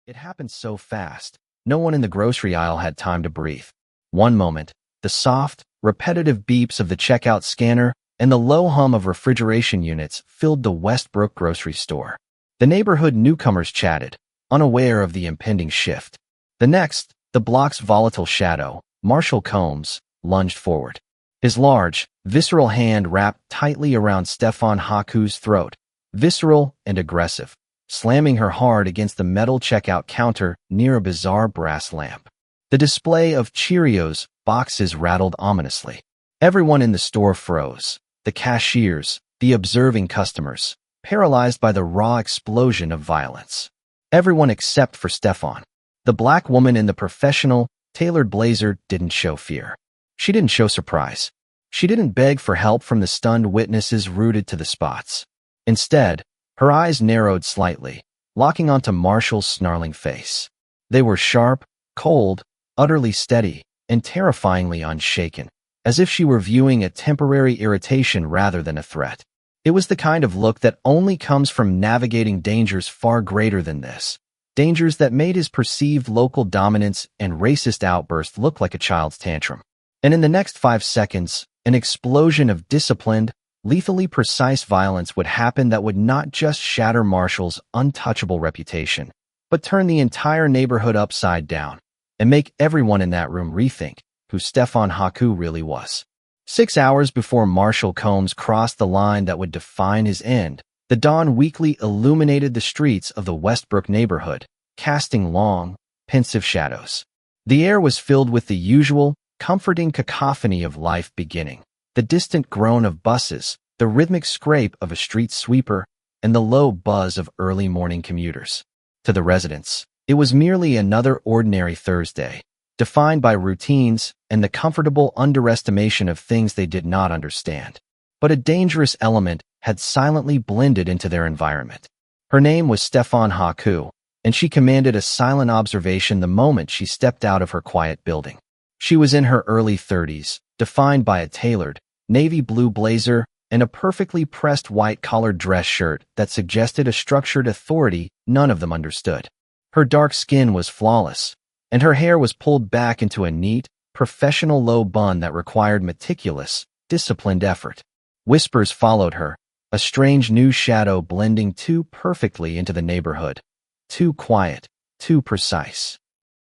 It happened so fast, no one in the grocery aisle had time to breathe. One moment, the soft, repetitive beeps of the checkout scanner and the low hum of refrigeration units filled the Westbrook grocery store. The neighborhood newcomers chatted, unaware of the impending shift. The next, the block's volatile shadow, Marshall Kolms, lunged forward. His large, visceral hand wrapped tightly around Stephane Ha-Ku's throat, visceral and aggressive, slamming her hard against the metal checkout counter near a bizarre brass lamp. The display of Cheerios boxes rattled ominously. Everyone in the store froze. The cashiers, the observing customers, paralyzed by the raw explosion of violence. Everyone except for Stephane. The black woman in the professional, tailored blazer didn't show fear. She didn't show surprise. She didn't beg for help from the stunned witnesses rooted to the spots. Instead, her eyes narrowed slightly, locking onto Marshall's snarling face. They were sharp, cold, utterly steady, and terrifyingly unshaken, as if she were viewing a temporary irritation rather than a threat. It was the kind of look that only comes from navigating dangers far greater than this, dangers that made his perceived local dominance and racist outburst look like a child's tantrum. And in the next 5 seconds, an explosion of disciplined, lethally precise violence would happen that would not just shatter Marshall's untouchable reputation, but turn the entire neighborhood upside down and make everyone in that room rethink who Stephane Ha-Ku really was. 6 hours before Marshall Kolms crossed the line that would define his end, the dawn weakly illuminated the streets of the Westbrook neighborhood, casting long, pensive shadows. The air was filled with the usual, comforting cacophony of life beginning. The distant groan of buses, the rhythmic scrape of a street sweeper, and the low buzz of early morning commuters. To the residents, it was merely another ordinary Thursday, defined by routines and the comfortable underestimation of things they did not understand. But a dangerous element had silently blended into their environment. Her name was Stephane Ha-Ku, and she commanded a silent observation the moment she stepped out of her quiet building. She was in her early 30s, defined by a tailored, navy blue blazer and a perfectly pressed white-collared dress shirt that suggested a structured authority none of them understood. Her dark skin was flawless, and her hair was pulled back into a neat, professional low bun that required meticulous, disciplined effort. Whispers followed her, a strange new shadow blending too perfectly into the neighborhood. Too quiet, too precise.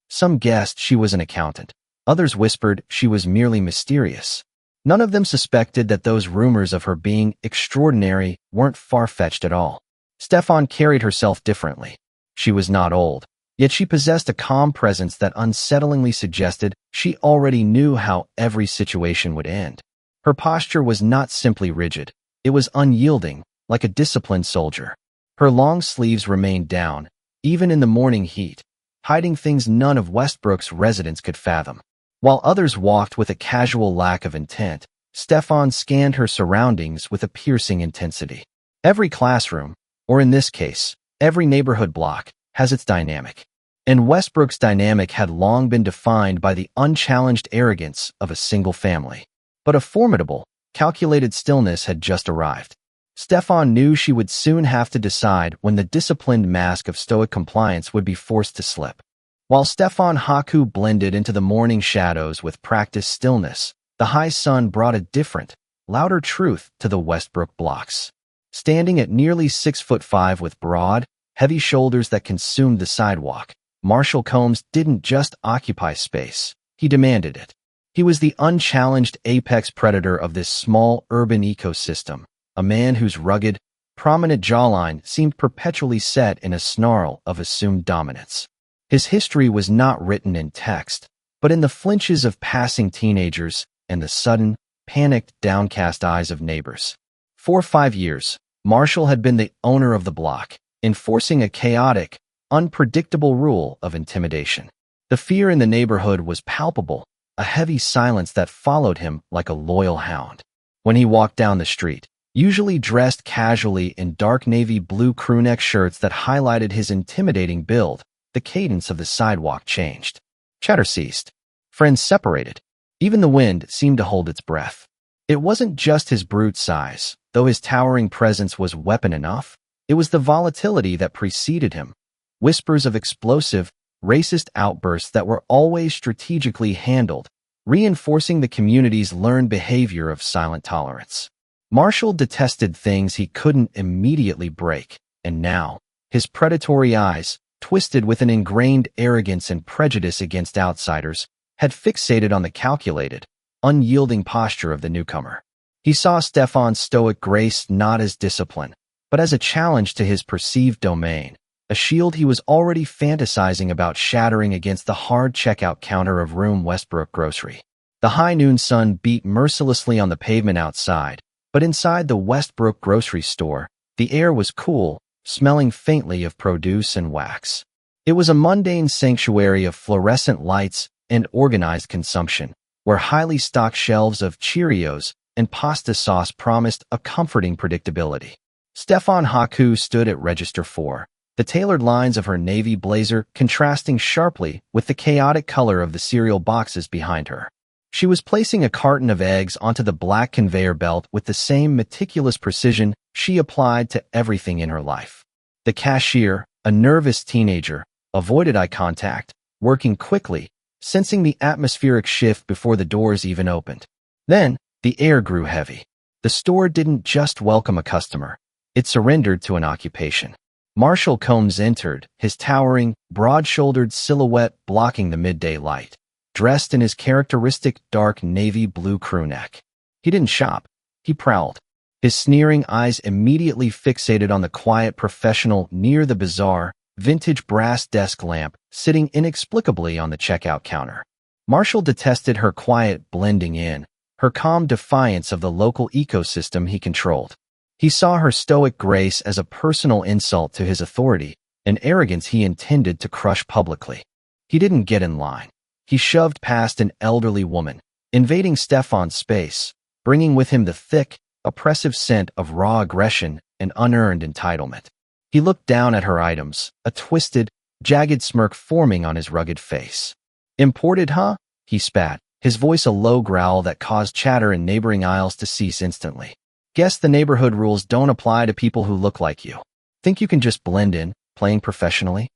Some guessed she was an accountant. Others whispered she was merely mysterious. None of them suspected that those rumors of her being extraordinary weren't far-fetched at all. Stephane carried herself differently. She was not old, yet she possessed a calm presence that unsettlingly suggested she already knew how every situation would end. Her posture was not simply rigid. It was unyielding, like a disciplined soldier. Her long sleeves remained down, even in the morning heat, hiding things none of Westbrook's residents could fathom. While others walked with a casual lack of intent, Stephane scanned her surroundings with a piercing intensity. Every classroom, or in this case, every neighborhood block, has its dynamic. And Westbrook's dynamic had long been defined by the unchallenged arrogance of a single family. But a formidable, calculated stillness had just arrived. Stephane knew she would soon have to decide when the disciplined mask of stoic compliance would be forced to slip. While Stephane Ha-Ku blended into the morning shadows with practiced stillness, the high sun brought a different, louder truth to the Westbrook blocks. Standing at nearly 6'5" with broad, heavy shoulders that consumed the sidewalk, Marshall Kolms didn't just occupy space, he demanded it. He was the unchallenged apex predator of this small urban ecosystem, a man whose rugged, prominent jawline seemed perpetually set in a snarl of assumed dominance. His history was not written in text, but in the flinches of passing teenagers and the sudden, panicked, downcast eyes of neighbors. For 5 years, Marshall had been the owner of the block, enforcing a chaotic, unpredictable rule of intimidation. The fear in the neighborhood was palpable, a heavy silence that followed him like a loyal hound. When he walked down the street, usually dressed casually in dark navy blue crewneck shirts that highlighted his intimidating build, the cadence of the sidewalk changed. Chatter ceased. Friends separated. Even the wind seemed to hold its breath. It wasn't just his brute size, though his towering presence was weapon enough. It was the volatility that preceded him, whispers of explosive, racist outbursts that were always strategically handled, reinforcing the community's learned behavior of silent tolerance. Marshall detested things he couldn't immediately break, and now, his predatory eyes, twisted with an ingrained arrogance and prejudice against outsiders, had fixated on the calculated, unyielding posture of the newcomer. He saw Stephane's stoic grace not as discipline, but as a challenge to his perceived domain, a shield he was already fantasizing about shattering against the hard checkout counter of room Westbrook Grocery. The high noon sun beat mercilessly on the pavement outside, but inside the Westbrook Grocery store, the air was cool, smelling faintly of produce and wax. It was a mundane sanctuary of fluorescent lights and organized consumption, where highly stocked shelves of Cheerios and pasta sauce promised a comforting predictability. Stephane Ha-Ku stood at register 4, the tailored lines of her navy blazer contrasting sharply with the chaotic color of the cereal boxes behind her. She was placing a carton of eggs onto the black conveyor belt with the same meticulous precision she applied to everything in her life. The cashier, a nervous teenager, avoided eye contact, working quickly, sensing the atmospheric shift before the doors even opened. Then, the air grew heavy. The store didn't just welcome a customer. It surrendered to an occupation. Marshall Kolms entered, his towering, broad-shouldered silhouette blocking the midday light, dressed in his characteristic dark navy blue crewneck. He didn't shop. He prowled. His sneering eyes immediately fixated on the quiet professional near the bizarre, vintage brass desk lamp sitting inexplicably on the checkout counter. Marshall detested her quiet blending in, her calm defiance of the local ecosystem he controlled. He saw her stoic grace as a personal insult to his authority, an arrogance he intended to crush publicly. He didn't get in line. He shoved past an elderly woman, invading Stephane's space, bringing with him the thick, oppressive scent of raw aggression and unearned entitlement. He looked down at her items, a twisted, jagged smirk forming on his rugged face. "Imported, huh?" he spat, his voice a low growl that caused chatter in neighboring aisles to cease instantly. "Guess the neighborhood rules don't apply to people who look like you. Think you can just blend in, playing professionally?"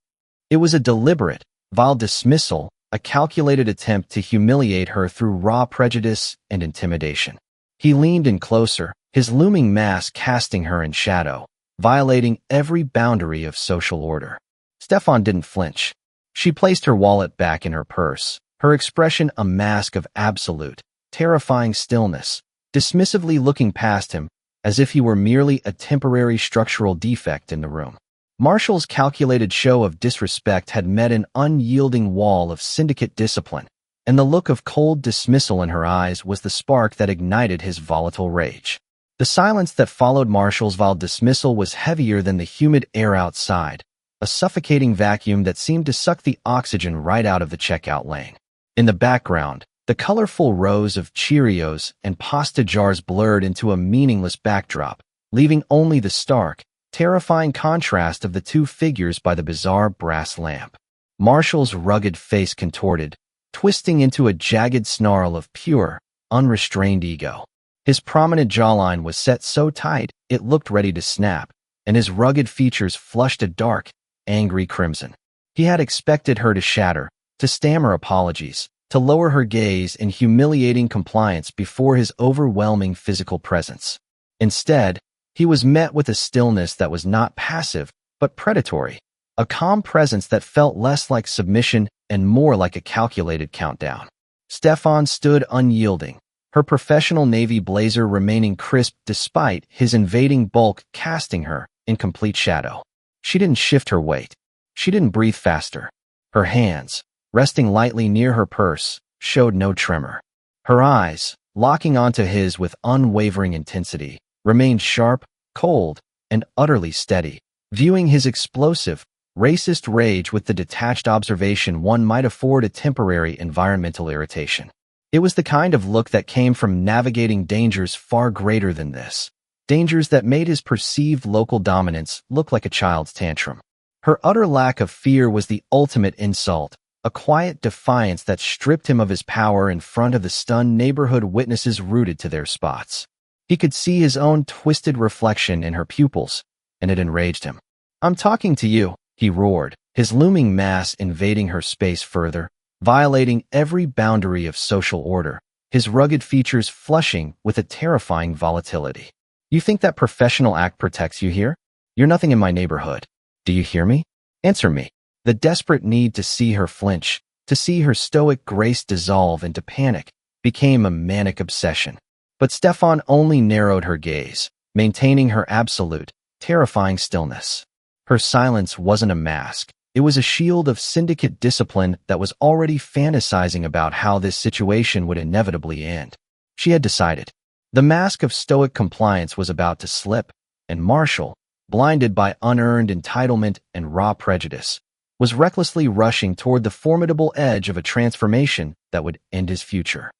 It was a deliberate, vile dismissal, a calculated attempt to humiliate her through raw prejudice and intimidation. He leaned in closer, his looming mask casting her in shadow, violating every boundary of social order. Stephane didn't flinch. She placed her wallet back in her purse, her expression a mask of absolute, terrifying stillness, dismissively looking past him as if he were merely a temporary structural defect in the room. Marshall's calculated show of disrespect had met an unyielding wall of syndicate discipline, and the look of cold dismissal in her eyes was the spark that ignited his volatile rage. The silence that followed Marshall's vile dismissal was heavier than the humid air outside, a suffocating vacuum that seemed to suck the oxygen right out of the checkout lane. In the background, the colorful rows of Cheerios and pasta jars blurred into a meaningless backdrop, leaving only the stark, terrifying contrast of the two figures by the bizarre brass lamp. Marshall's rugged face contorted, twisting into a jagged snarl of pure, unrestrained ego. His prominent jawline was set so tight it looked ready to snap, and his rugged features flushed a dark, angry crimson. He had expected her to shatter, to stammer apologies, to lower her gaze in humiliating compliance before his overwhelming physical presence. Instead, he was met with a stillness that was not passive, but predatory, a calm presence that felt less like submission and more like a calculated countdown. Stephane stood unyielding, her professional navy blazer remaining crisp despite his invading bulk casting her in complete shadow. She didn't shift her weight. She didn't breathe faster. Her hands, resting lightly near her purse, showed no tremor. Her eyes, locking onto his with unwavering intensity, remained sharp, cold, and utterly steady, viewing his explosive, racist rage with the detached observation one might afford a temporary environmental irritation. It was the kind of look that came from navigating dangers far greater than this, dangers that made his perceived local dominance look like a child's tantrum. Her utter lack of fear was the ultimate insult, a quiet defiance that stripped him of his power in front of the stunned neighborhood witnesses rooted to their spots. He could see his own twisted reflection in her pupils, and it enraged him. "I'm talking to you," he roared, his looming mass invading her space further, violating every boundary of social order, his rugged features flushing with a terrifying volatility. You think that professional act protects you here? You're nothing in my neighborhood. Do you hear me? Answer me. The desperate need to see her flinch, to see her stoic grace dissolve into panic, became a manic obsession. But Stephane only narrowed her gaze, maintaining her absolute, terrifying stillness. Her silence wasn't a mask. It was a shield of syndicate discipline that was already fantasizing about how this situation would inevitably end. She had decided. The mask of stoic compliance was about to slip, and Marshall, blinded by unearned entitlement and raw prejudice, was recklessly rushing toward the formidable edge of a transformation that would end his future.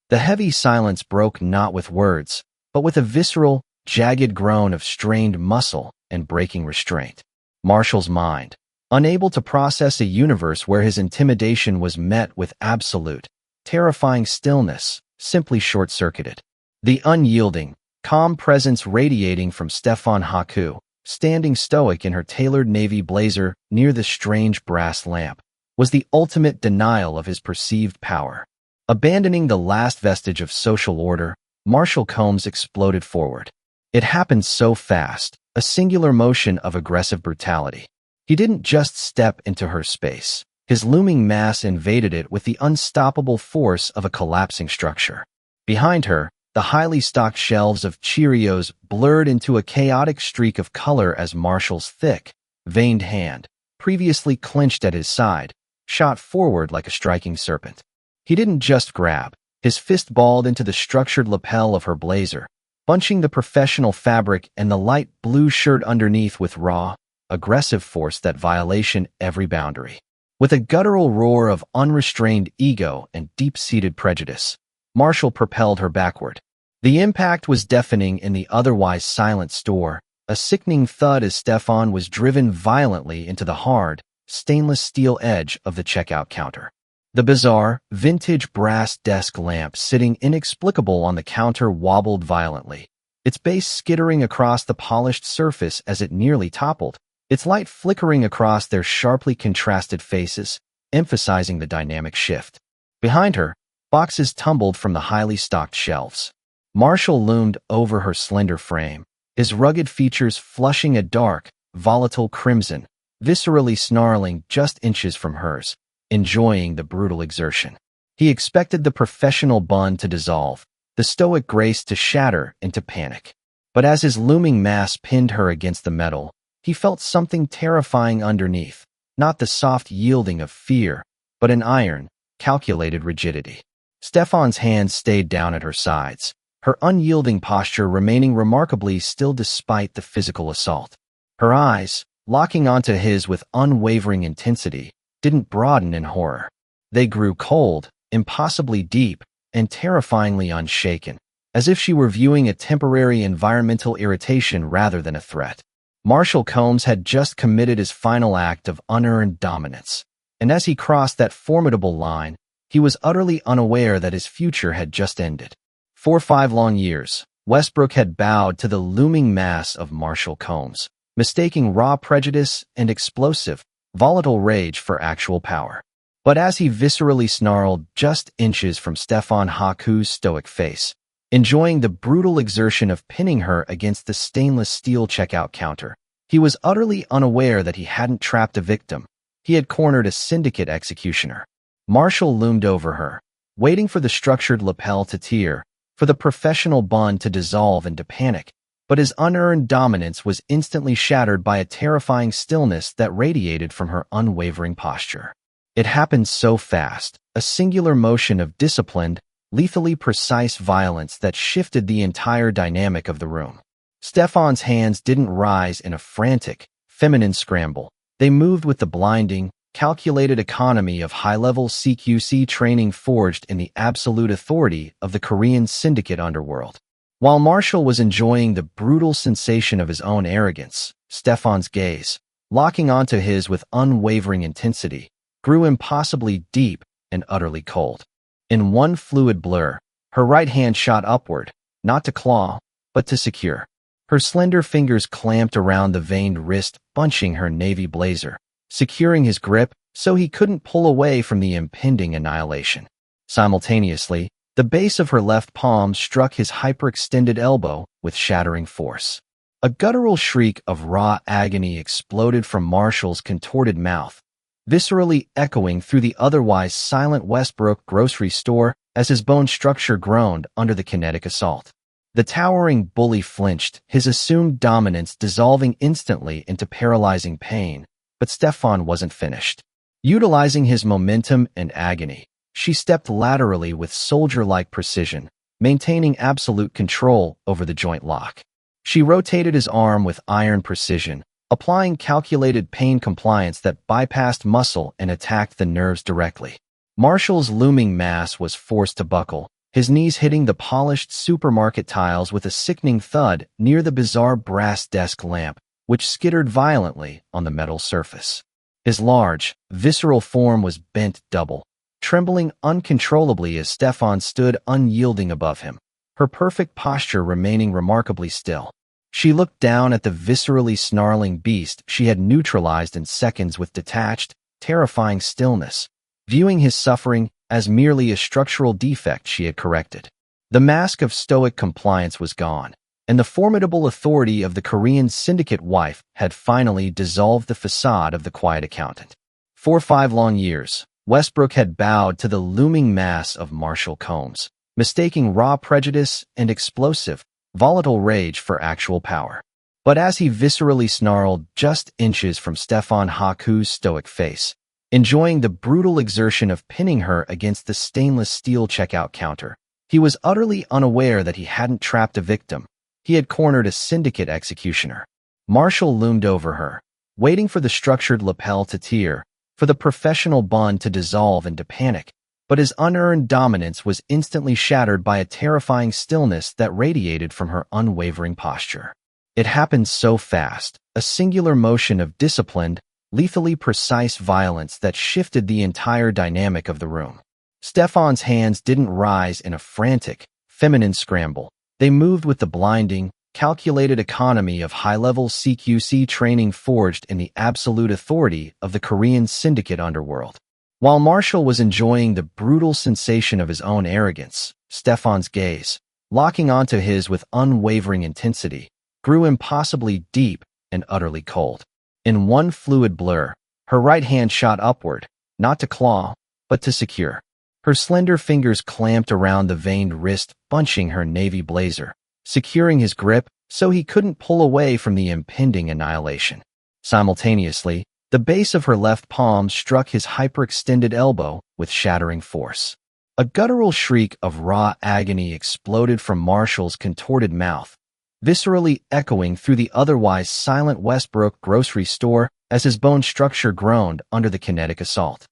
The heavy silence broke not with words, but with a visceral, jagged groan of strained muscle and breaking restraint. Marshall's mind, unable to process a universe where his intimidation was met with absolute, terrifying stillness, simply short-circuited. The unyielding, calm presence radiating from Stephane Ha-Ku, standing stoic in her tailored navy blazer near the strange brass lamp, was the ultimate denial of his perceived power. Abandoning the last vestige of social order, Marshall Kolms exploded forward. It happened so fast, a singular motion of aggressive brutality. He didn't just step into her space. His looming mass invaded it with the unstoppable force of a collapsing structure. Behind her, the highly stocked shelves of Cheerios blurred into a chaotic streak of color as Marshall's thick, veined hand, previously clenched at his side, shot forward like a striking serpent. He didn't just grab. His fist balled into the structured lapel of her blazer, bunching the professional fabric and the light blue shirt underneath with raw, aggressive force that violated every boundary. With a guttural roar of unrestrained ego and deep-seated prejudice, Marshall propelled her backward. The impact was deafening in the otherwise silent store, a sickening thud as Stephane was driven violently into the hard, stainless steel edge of the checkout counter. The bizarre, vintage brass desk lamp sitting inexplicable on the counter wobbled violently, its base skittering across the polished surface as it nearly toppled, its light flickering across their sharply contrasted faces, emphasizing the dynamic shift. Behind her, boxes tumbled from the highly stocked shelves. Marshall loomed over her slender frame, his rugged features flushing a dark, volatile crimson, viscerally snarling just inches from hers, enjoying the brutal exertion. He expected the professional bun to dissolve, the stoic grace to shatter into panic. But as his looming mass pinned her against the metal, he felt something terrifying underneath, not the soft yielding of fear, but an iron, calculated rigidity. Stephane's hands stayed down at her sides, her unyielding posture remaining remarkably still despite the physical assault. Her eyes, locking onto his with unwavering intensity, didn't broaden in horror. They grew cold, impossibly deep, and terrifyingly unshaken, as if she were viewing a temporary environmental irritation rather than a threat. Marshall Kolms had just committed his final act of unearned dominance, and as he crossed that formidable line, he was utterly unaware that his future had just ended. For 5 long years, Westbrook had bowed to the looming mass of Marshall Kolms, mistaking raw prejudice and explosive, volatile rage for actual power. But as he viscerally snarled just inches from Stephane Ha-Ku's stoic face, enjoying the brutal exertion of pinning her against the stainless steel checkout counter, he was utterly unaware that he hadn't trapped a victim. He had cornered a syndicate executioner. Marshall loomed over her, waiting for the structured lapel to tear, for the professional bun to dissolve into panic, but his unearned dominance was instantly shattered by a terrifying stillness that radiated from her unwavering posture. It happened so fast, a singular motion of disciplined, lethally precise violence that shifted the entire dynamic of the room. Stephane's hands didn't rise in a frantic, feminine scramble. They moved with the blinding, calculated economy of high-level CQC training forged in the absolute authority of the Korean syndicate underworld. While Marshall was enjoying the brutal sensation of his own arrogance, Stephane's gaze, locking onto his with unwavering intensity, grew impossibly deep and utterly cold. In one fluid blur, her right hand shot upward, not to claw, but to secure. Her slender fingers clamped around the veined wrist, bunching her navy blazer, securing his grip so he couldn't pull away from the impending annihilation. Simultaneously, the base of her left palm struck his hyperextended elbow with shattering force. A guttural shriek of raw agony exploded from Marshall's contorted mouth, viscerally echoing through the otherwise silent Westbrook grocery store as his bone structure groaned under the kinetic assault. The towering bully flinched, his assumed dominance dissolving instantly into paralyzing pain, but Stephane wasn't finished. Utilizing his momentum and agony, she stepped laterally with soldier-like precision, maintaining absolute control over the joint lock. She rotated his arm with iron precision, applying calculated pain compliance that bypassed muscle and attacked the nerves directly. Marshall's looming mass was forced to buckle, his knees hitting the polished supermarket tiles with a sickening thud near the bizarre brass desk lamp, which skittered violently on the metal surface. His large, visceral form was bent double, trembling uncontrollably as Stephane stood unyielding above him, her perfect posture remaining remarkably still. She looked down at the viscerally snarling beast she had neutralized in seconds with detached, terrifying stillness, viewing his suffering as merely a structural defect she had corrected. The mask of stoic compliance was gone, and the formidable authority of the Korean syndicate wife had finally dissolved the facade of the quiet accountant. For 5 long years, Westbrook had bowed to the looming mass of Marshall Kolms, mistaking raw prejudice and explosive, volatile rage for actual power. But as he viscerally snarled just inches from Stephane Ha-Ku's stoic face, enjoying the brutal exertion of pinning her against the stainless steel checkout counter, he was utterly unaware that he hadn't trapped a victim. He had cornered a syndicate executioner. Marshall loomed over her, waiting for the structured lapel to tear, for the professional bond to dissolve into panic, but his unearned dominance was instantly shattered by a terrifying stillness that radiated from her unwavering posture. It happened so fast, a singular motion of disciplined, lethally precise violence that shifted the entire dynamic of the room. Stephane's hands didn't rise in a frantic, feminine scramble. They moved with the blinding, calculated economy of high-level CQC training forged in the absolute authority of the Korean syndicate underworld. While Marshall was enjoying the brutal sensation of his own arrogance, Stephane's gaze, locking onto his with unwavering intensity, grew impossibly deep and utterly cold. In one fluid blur, her right hand shot upward, not to claw, but to secure. Her slender fingers clamped around the veined wrist, bunching her navy blazer, securing his grip so he couldn't pull away from the impending annihilation. Simultaneously, the base of her left palm struck his hyperextended elbow with shattering force. A guttural shriek of raw agony exploded from Marshall's contorted mouth, viscerally echoing through the otherwise silent Westbrook grocery store as his bone structure groaned under the kinetic assault.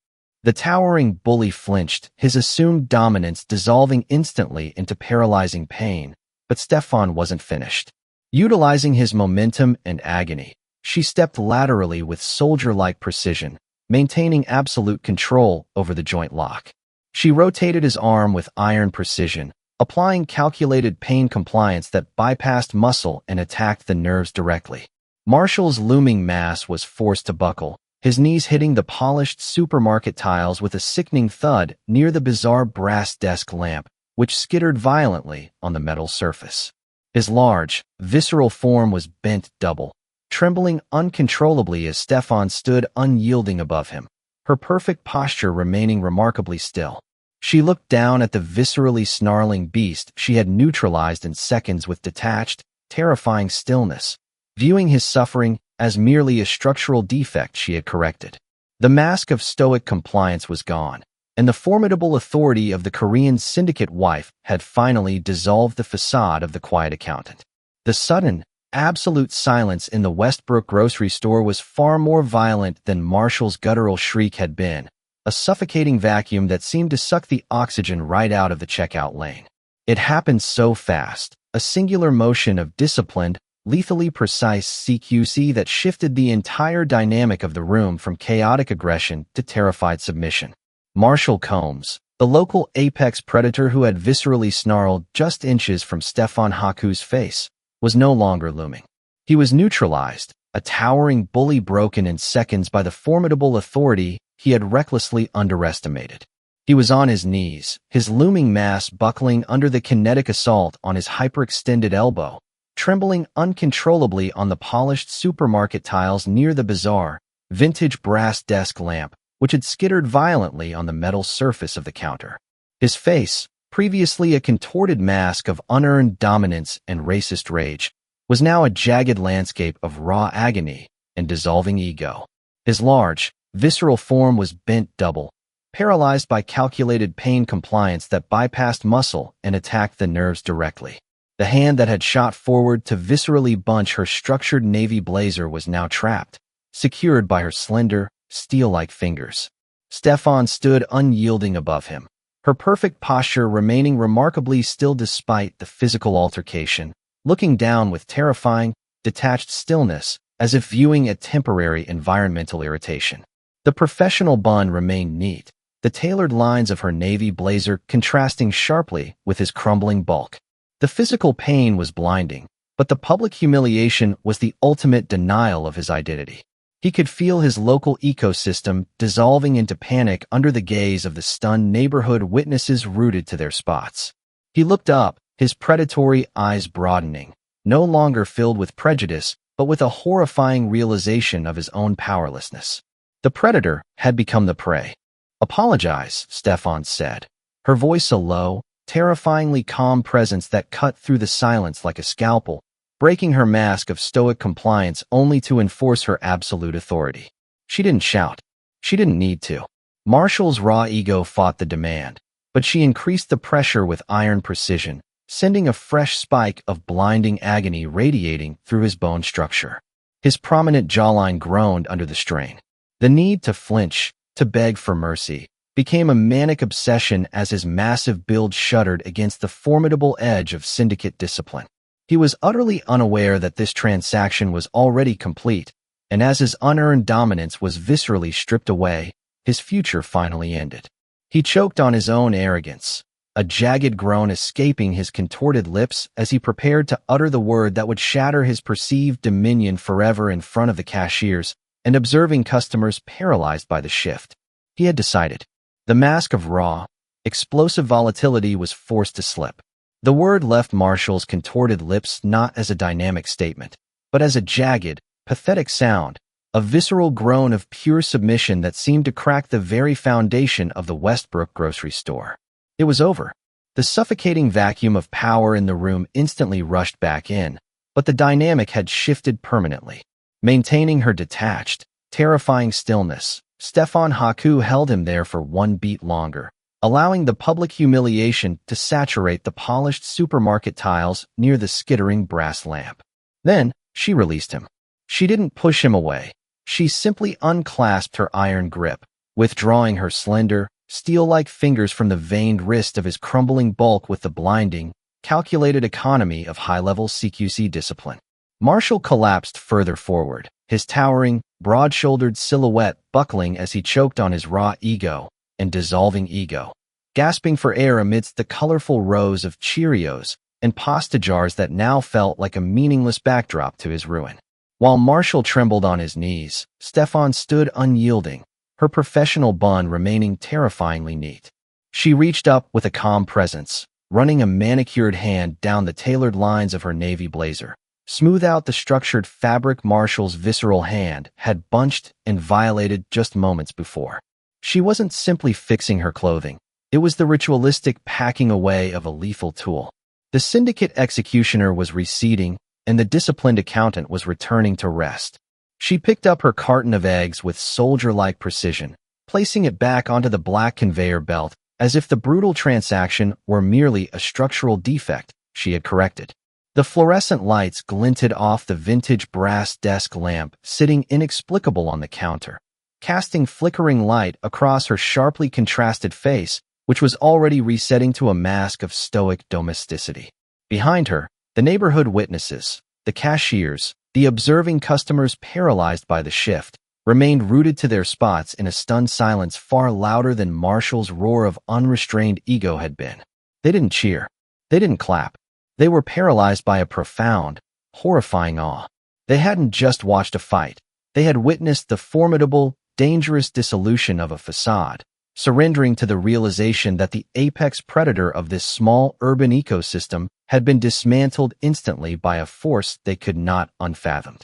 The towering bully flinched, his assumed dominance dissolving instantly into paralyzing pain, but Stephane wasn't finished. Utilizing his momentum and agony, she stepped laterally with soldier-like precision, maintaining absolute control over the joint lock. She rotated his arm with iron precision, applying calculated pain compliance that bypassed muscle and attacked the nerves directly. Marshall's looming mass was forced to buckle, his knees hitting the polished supermarket tiles with a sickening thud near the bizarre brass desk lamp, which skittered violently on the metal surface. His large, visceral form was bent double, trembling uncontrollably as Stephane stood unyielding above him, her perfect posture remaining remarkably still. She looked down at the viscerally snarling beast she had neutralized in seconds with detached, terrifying stillness, viewing his suffering as merely a structural defect she had corrected. The mask of stoic compliance was gone, and the formidable authority of the Korean syndicate wife had finally dissolved the facade of the quiet accountant. The sudden, absolute silence in the Westbrook grocery store was far more violent than Marshall's guttural shriek had been, a suffocating vacuum that seemed to suck the oxygen right out of the checkout lane. It happened so fast, a singular motion of disciplined, lethally precise CQC that shifted the entire dynamic of the room from chaotic aggression to terrified submission. Marshall Kolms, the local apex predator who had viscerally snarled just inches from Stephane Ha-Ku's face, was no longer looming. He was neutralized, a towering bully broken in seconds by the formidable authority he had recklessly underestimated. He was on his knees, his looming mass buckling under the kinetic assault on his hyperextended elbow, trembling uncontrollably on the polished supermarket tiles near the bizarre, vintage brass desk lamp, which had skittered violently on the metal surface of the counter. His face, previously a contorted mask of unearned dominance and racist rage, was now a jagged landscape of raw agony and dissolving ego. His large, visceral form was bent double, paralyzed by calculated pain compliance that bypassed muscle and attacked the nerves directly. The hand that had shot forward to viscerally bunch her structured navy blazer was now trapped, secured by her slender, steel-like fingers. Stephane stood unyielding above him, her perfect posture remaining remarkably still despite the physical altercation, looking down with terrifying, detached stillness, as if viewing a temporary environmental irritation. The professional bun remained neat, the tailored lines of her navy blazer contrasting sharply with his crumbling bulk. The physical pain was blinding, but the public humiliation was the ultimate denial of his identity. He could feel his local ecosystem dissolving into panic under the gaze of the stunned neighborhood witnesses rooted to their spots. He looked up, his predatory eyes broadening, no longer filled with prejudice, but with a horrifying realization of his own powerlessness. The predator had become the prey. "Apologize," Stephane said, her voice a low, terrifyingly calm presence that cut through the silence like a scalpel, breaking her mask of stoic compliance only to enforce her absolute authority. She didn't shout. She didn't need to. Marshall's raw ego fought the demand, but she increased the pressure with iron precision, sending a fresh spike of blinding agony radiating through his bone structure. His prominent jawline groaned under the strain. The need to flinch, to beg for mercy, became a manic obsession as his massive build shuddered against the formidable edge of syndicate discipline. He was utterly unaware that this transaction was already complete, and as his unearned dominance was viscerally stripped away, his future finally ended. He choked on his own arrogance, a jagged groan escaping his contorted lips as he prepared to utter the word that would shatter his perceived dominion forever in front of the cashiers and observing customers paralyzed by the shift. He had decided. The mask of raw, explosive volatility was forced to slip. The word left Marshall's contorted lips not as a dynamic statement, but as a jagged, pathetic sound, a visceral groan of pure submission that seemed to crack the very foundation of the Westbrook grocery store. It was over. The suffocating vacuum of power in the room instantly rushed back in, but the dynamic had shifted permanently. Maintaining her detached, terrifying stillness, Stephane Ha-Ku held him there for one beat longer, allowing the public humiliation to saturate the polished supermarket tiles near the skittering brass lamp. Then, she released him. She didn't push him away. She simply unclasped her iron grip, withdrawing her slender, steel-like fingers from the veined wrist of his crumbling bulk with the blinding, calculated economy of high-level CQC discipline. Marshall collapsed further forward, his towering, broad-shouldered silhouette buckling as he choked on his raw ego and dissolving ego, gasping for air amidst the colorful rows of Cheerios and pasta jars that now felt like a meaningless backdrop to his ruin. While Marshall trembled on his knees, Stephane stood unyielding, her professional bun remaining terrifyingly neat. She reached up with a calm presence, running a manicured hand down the tailored lines of her navy blazer, smooth out the structured fabric Marshall's visceral hand had bunched and violated just moments before. She wasn't simply fixing her clothing. It was the ritualistic packing away of a lethal tool. The syndicate executioner was receding, and the disciplined accountant was returning to rest. She picked up her carton of eggs with soldier-like precision, placing it back onto the black conveyor belt as if the brutal transaction were merely a structural defect she had corrected. The fluorescent lights glinted off the vintage brass desk lamp sitting inexplicable on the counter, casting flickering light across her sharply contrasted face, which was already resetting to a mask of stoic domesticity. Behind her, the neighborhood witnesses, the cashiers, the observing customers paralyzed by the shift, remained rooted to their spots in a stunned silence far louder than Marshall's roar of unrestrained ego had been. They didn't cheer. They didn't clap. They were paralyzed by a profound, horrifying awe. They hadn't just watched a fight. They had witnessed the formidable, dangerous dissolution of a facade, surrendering to the realization that the apex predator of this small urban ecosystem had been dismantled instantly by a force they could not unfathom.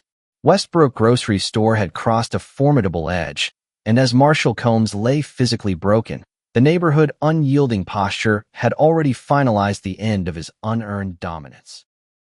Westbrook grocery store had crossed a formidable edge, and as Marshall Kolms lay physically broken, the neighborhood unyielding posture had already finalized the end of his unearned dominance.